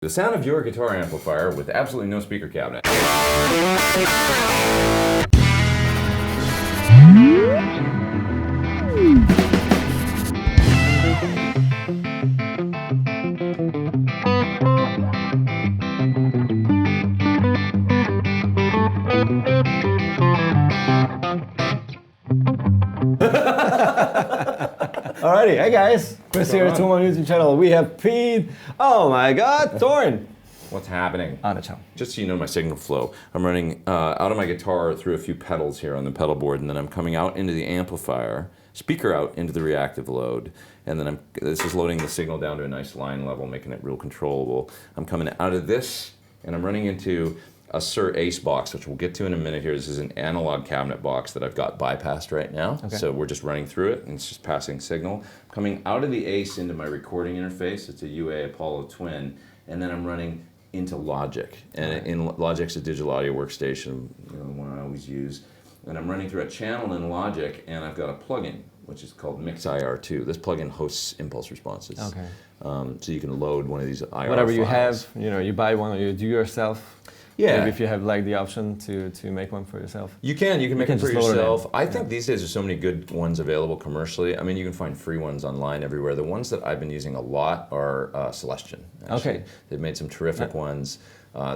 The sound of your guitar amplifier with absolutely no speaker cabinet. Alrighty, hey guys, Kris here, Thomann YouTube channel. We have Pete. Oh my God, Thorn. What's happening? On the channel. Just so you know my signal flow, I'm running out of my guitar through a few pedals here on the pedal board, and then I'm coming out into the amplifier, speaker out into the reactive load, and then this is loading the signal down to a nice line level, making it real controllable. I'm coming out of this, and I'm running into a Suhr ACE box, which we'll get to in a minute here. This is an analog cabinet box that I've got bypassed right now. Okay. So we're just running through it, and it's just passing signal. Coming out of the ACE into my recording interface, it's a UA Apollo Twin, and then I'm running into Logic. And in Logic's a digital audio workstation, the one I always use. And I'm running through a channel in Logic, and I've got a plugin, which is called Mix IR2. This plugin hosts impulse responses. Okay. So you can load one of these IR Whatever files. You have, you buy one or you do yourself. Yeah. Maybe if you have like the option to make one for yourself. You can make it for yourself. I think these days there's so many good ones available commercially. I mean, you can find free ones online everywhere. The ones that I've been using a lot are Celestion. Actually. Okay. They've made some terrific ones.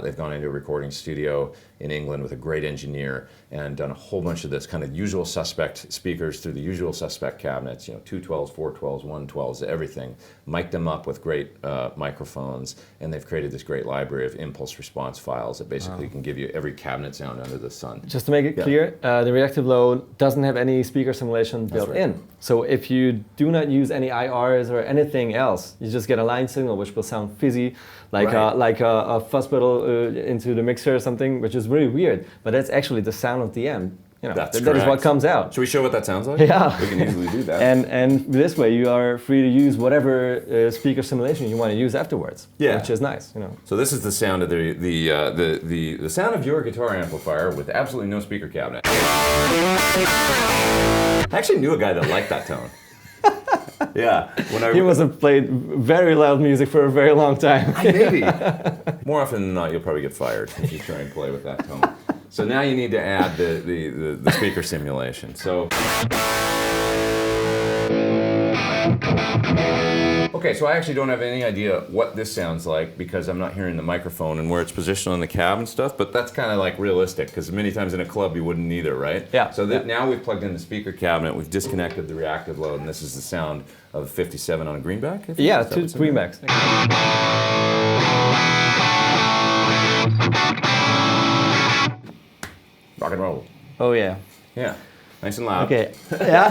They've gone into a recording studio in England with a great engineer and done a whole bunch of this kind of usual suspect speakers through the usual suspect cabinets, 212s, 412s, 112s, everything. Mic'd them up with great microphones, and they've created this great library of impulse response files that basically can give you every cabinet sound under the sun. Just to make it clear, the reactive load doesn't have any speaker simulation built in. So if you do not use any IRs or anything else, you just get a line signal which will sound fizzy, like a fuzz pedal into the mixer or something, which is really weird. But that's actually the sound of the amp. That is what comes out. Should we show what that sounds like? Yeah. We can easily do that. And this way you are free to use whatever speaker simulation you want to use afterwards. Yeah. Which is nice. So this is the sound of the sound of your guitar amplifier with absolutely no speaker cabinet. I actually knew a guy that liked that tone. Yeah. He must have played very loud music for a very long time. Maybe. More often than not, you'll probably get fired if you try and play with that tone. So now you need to add the speaker simulation. So. Okay, so I actually don't have any idea what this sounds like because I'm not hearing the microphone and where it's positioned on the cab and stuff, but that's kind of like realistic because many times in a club you wouldn't either, right? Yeah. So now we've plugged in the speaker cabinet, we've disconnected the reactive load, and this is the sound of 57 on a Greenback? Yeah, 2 Greenbacks. Rock and roll. Oh yeah. Yeah. Nice and loud. Okay. Yeah.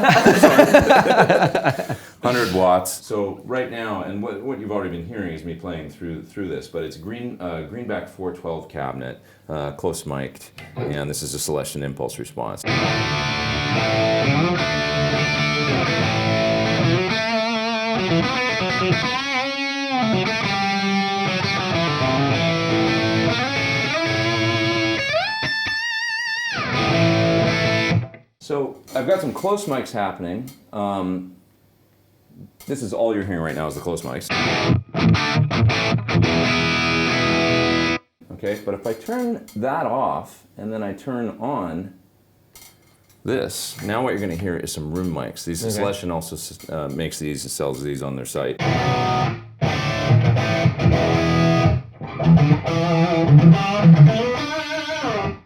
100 watts. So right now, and what you've already been hearing is me playing through this, but it's a Greenback 412 cabinet, close mic'd, and this is a Celestion impulse response. So I've got some close mics happening. This is all you're hearing right now is the close mics. Okay, but if I turn that off and then I turn on this, now what you're going to hear is some room mics. These Celestion also makes these and sells these on their site.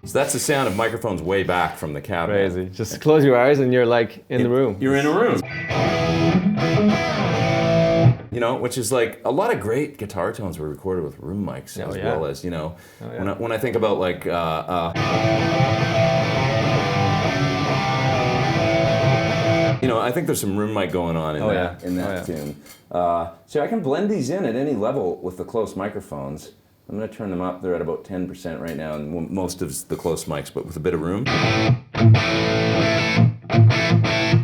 So that's the sound of microphones way back from the cabinet. Crazy. Just close your eyes and you're like in the room. You're in a room. Which is like a lot of great guitar tones were recorded with room mics as well as, when I think about like, I think there's some room mic going on in that tune. So I can blend these in at any level with the close microphones. I'm going to turn them up. They're at about 10% right now, and most of the close mics, but with a bit of room.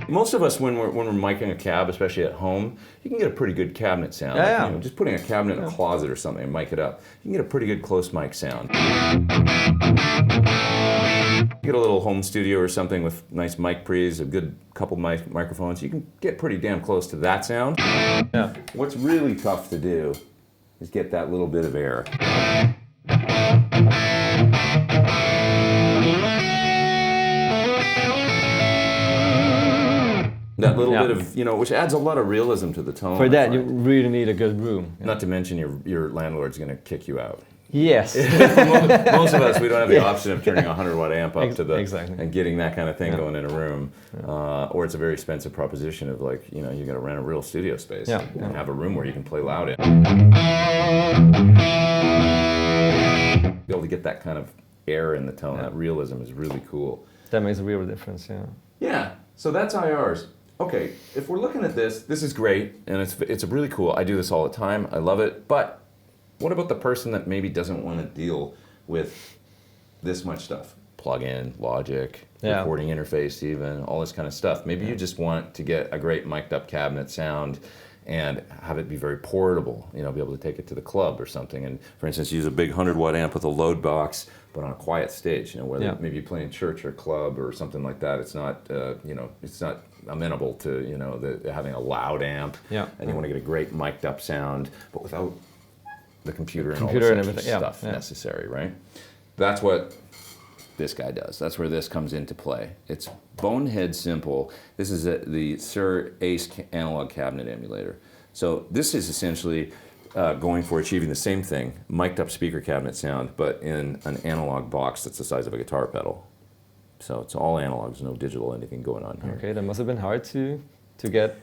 Most of us, when we're micing a cab, especially at home, you can get a pretty good cabinet sound. Just putting a cabinet in a closet or something and mic it up, you can get a pretty good close mic sound. You get a little home studio or something with nice mic pre's, a good couple microphones, you can get pretty damn close to that sound. Yeah. What's really tough to do is get that little bit of air. That little bit of, you know, which adds a lot of realism to the tone. For that, you really need a good room. Not to mention your landlord's going to kick you out. Yes. Most of us, we don't have the option of turning a 100-watt amp up to the and getting that kind of thing going in a room, or it's a very expensive proposition of like, you know, you got to rent a real studio space and have a room where you can play loud in. Be able to get that kind of air in the tone, that realism is really cool. That makes a real difference, Yeah. So that's IRs. Okay, if we're looking at this, this is great, and it's really cool. I do this all the time. I love it. But what about the person that maybe doesn't want to deal with this much stuff? Plug-in, logic, recording interface even, all this kind of stuff. Maybe you just want to get a great mic'd up cabinet sound and have it be very portable, you know, be able to take it to the club or something. And for instance, use a big 100-watt amp with a load box, but on a quiet stage, you know, whether maybe you play in church or club or something like that. It's not, you know, it's not amenable to, you know, having a loud amp. And you want to get a great mic'd up sound, but without the computer and all the stuff necessary, right? That's what this guy does. That's where this comes into play. It's bonehead simple. This is the Suhr ACE analog cabinet emulator. So this is essentially going for achieving the same thing, mic'd up speaker cabinet sound, but in an analog box that's the size of a guitar pedal. So it's all analog, there's no digital anything going on here. Okay, that must have been hard to get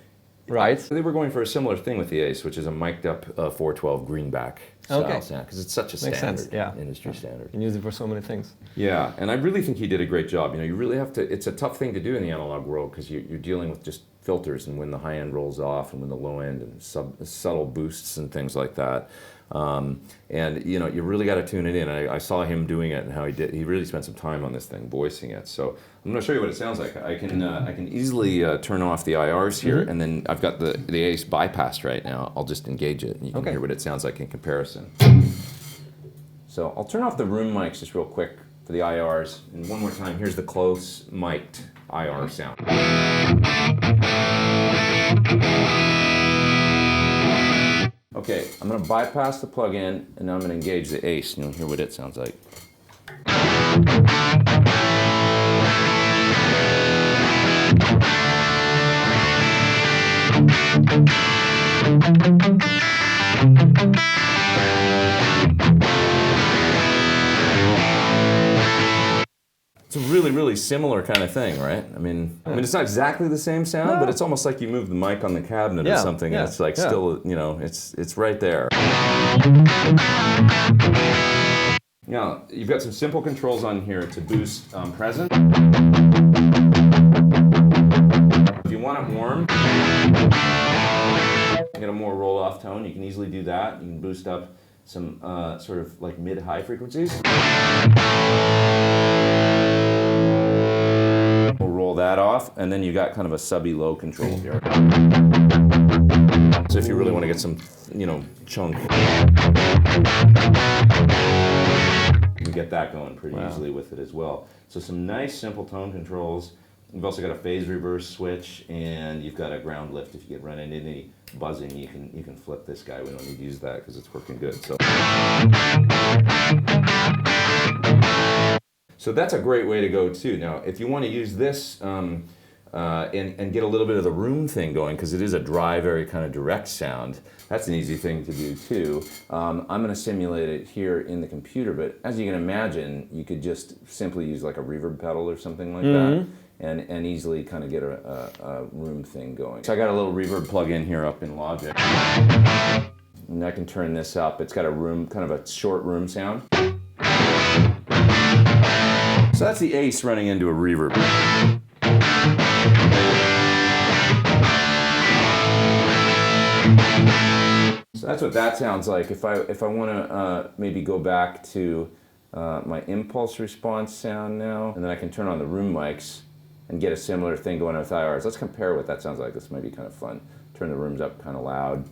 right. They were going for a similar thing with the ACE, which is a mic'd up 412 Greenback style sound, because it's such a standard, industry standard. You can use it for so many things. Yeah, and I really think he did a great job. You know, you really have to, it's a tough thing to do in the analog world because you're dealing with just filters and when the high end rolls off and when the low end and subtle boosts and things like that. And you know, you really got to tune it in. I saw him doing it and how he really spent some time on this thing, voicing it. So I'm going to show you what it sounds like. I can easily turn off the IRs here, and then I've got the ACE bypassed right now. I'll just engage it and you can hear what it sounds like in comparison. So I'll turn off the room mics just real quick for the IRs. And one more time, here's the close mic'd IR sound. Okay, I'm going to bypass the plug-in, and now I'm going to engage the ACE, and you'll hear what it sounds like. It's a really, really similar kind of thing, right? I mean, it's not exactly the same sound, but it's almost like you move the mic on the cabinet or something, and it's like still, you know, it's right there. Now, you've got some simple controls on here to boost present. If you want it warm, get a more roll-off tone, you can easily do that. You can boost up some sort of like mid-high frequencies. We'll roll that off, and then you got kind of a subby low control here. So if you really want to get some, you know, chunk, you can get that going pretty easily with it as well. So some nice simple tone controls. You've also got a phase reverse switch, and you've got a ground lift. If you get running into any buzzing, you can flip this guy. We don't need to use that because it's working good. So that's a great way to go too. Now, if you want to use this and get a little bit of the room thing going, because it is a dry, very kind of direct sound, that's an easy thing to do too. I'm going to simulate it here in the computer, but as you can imagine, you could just simply use like a reverb pedal or something like that. And easily kind of get a room thing going. So I got a little reverb plug-in here up in Logic. And I can turn this up. It's got a room, kind of a short room sound. So that's the ACE running into a reverb. So that's what that sounds like. If I want to maybe go back to my impulse response sound now, and then I can turn on the room mics and get a similar thing going with IRs. Let's compare what that sounds like. This might be kind of fun. Turn the rooms up kind of loud.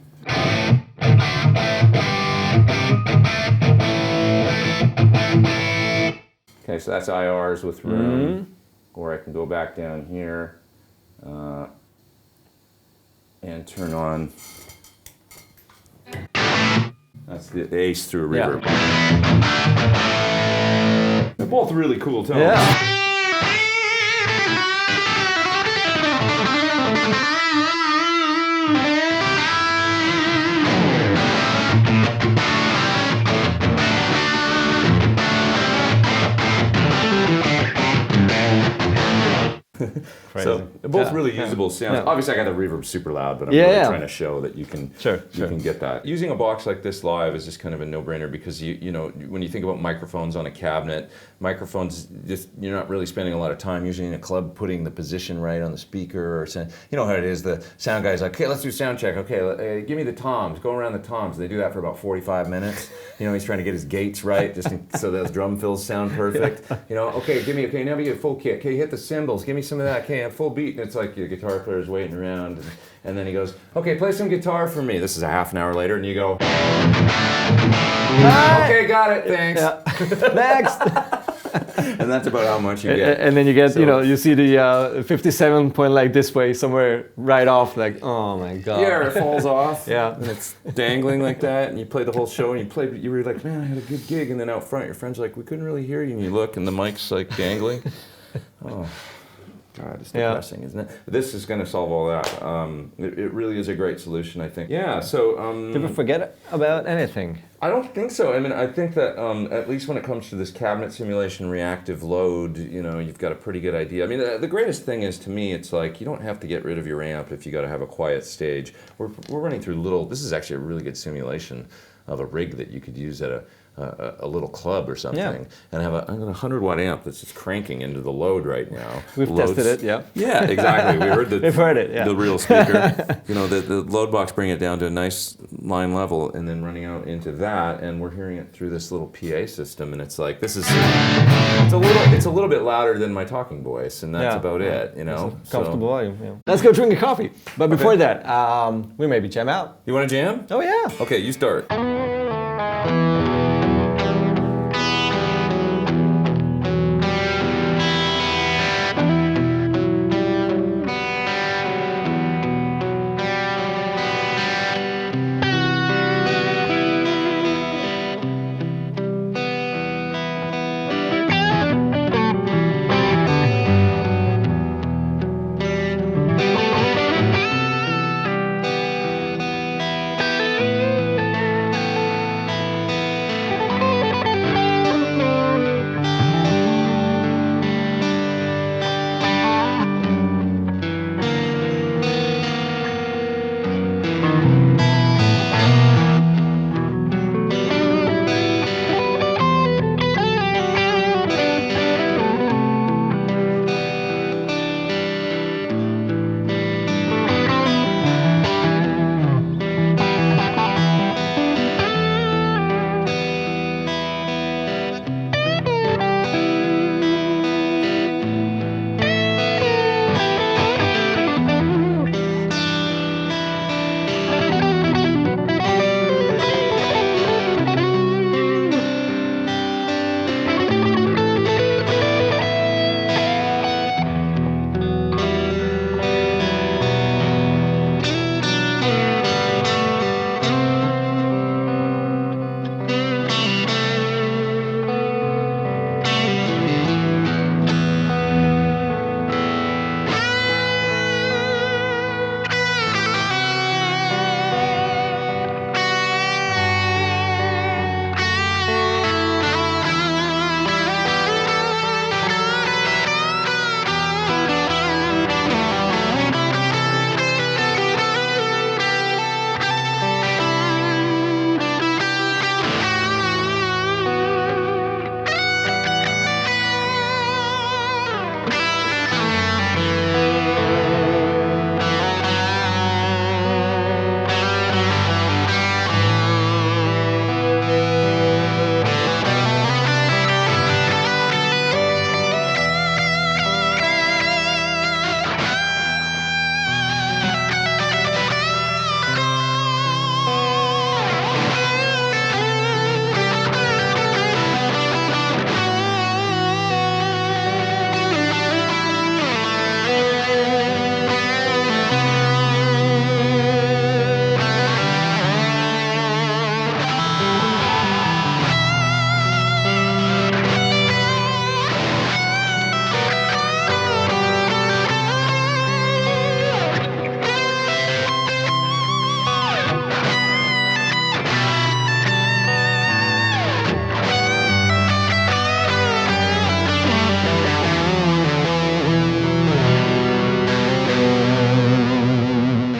Okay, so that's IRs with room. Or I can go back down here and turn on That's the Ace through a Yeah. reverb. They're both really cool tones. Yeah. So they're both Yeah, really yeah, usable sounds. yeah. Obviously, I got the reverb super loud, but I'm Yeah, really yeah. trying to show that you can Sure. can get that. Using a box like this live is just kind of a no-brainer because you know when you think about microphones on a cabinet, microphones just you're not really spending a lot of time usually in a club putting the position right on the speaker or saying, you know how it is. The sound guy's like, okay, let's do sound check. Okay, give me the toms. Go around the toms. They do that for about 45 minutes. You know, he's trying to get his gates right just so those drum fills sound perfect. You know, okay, now we get a full kick. Okay, hit the cymbals. Give me some of that. Okay, a full beat. And it's like your guitar player's waiting around. And then he goes, okay, play some guitar for me. This is a half an hour later, and you go, okay, got it, thanks. Yeah. Next. And that's about how much you get. And then you get, So- you know, you see the 57 point like this way somewhere right off, like, oh my god. Yeah, it falls off. Yeah. And it's dangling like that, and you play the whole show, and you were like, man, I had a good gig, and then out front, your friend's like, we couldn't really hear you, and you look, and the mic's like dangling. Oh. God, it's depressing, isn't it? This is going to solve all that. It really is a great solution, I think. Yeah, so... Did we forget about anything? I don't think so. I mean, I think that at least when it comes to this cabinet simulation reactive load, you know, you've got a pretty good idea. I mean, the greatest thing is, to me, it's like you don't have to get rid of your amp if you got to have a quiet stage. We're running through this is actually a really good simulation of a rig that you could use at a little club or something, and have a 100-watt amp that's just cranking into the load right now. We've tested it, yeah. Yeah, exactly. We've heard it, yeah. The real speaker. You know, the load box bringing it down to a nice line level and then running out into that, and we're hearing it through this little PA system, and it's like, it's a little bit louder than my talking voice, and that's about it, you know? Comfortable volume, yeah. Let's go drink a coffee. But before that, we maybe jam out. You want to jam? Oh yeah. Okay, you start.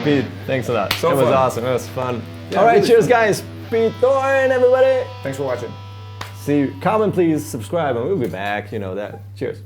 Pete, thanks a lot. So it was fun. awesome. It was fun. Yeah, All right, really cheers, fun. guys. Pete Thorn, everybody. Thanks for watching. See you. Comment, please. Subscribe, and we'll be back. You know that. Cheers.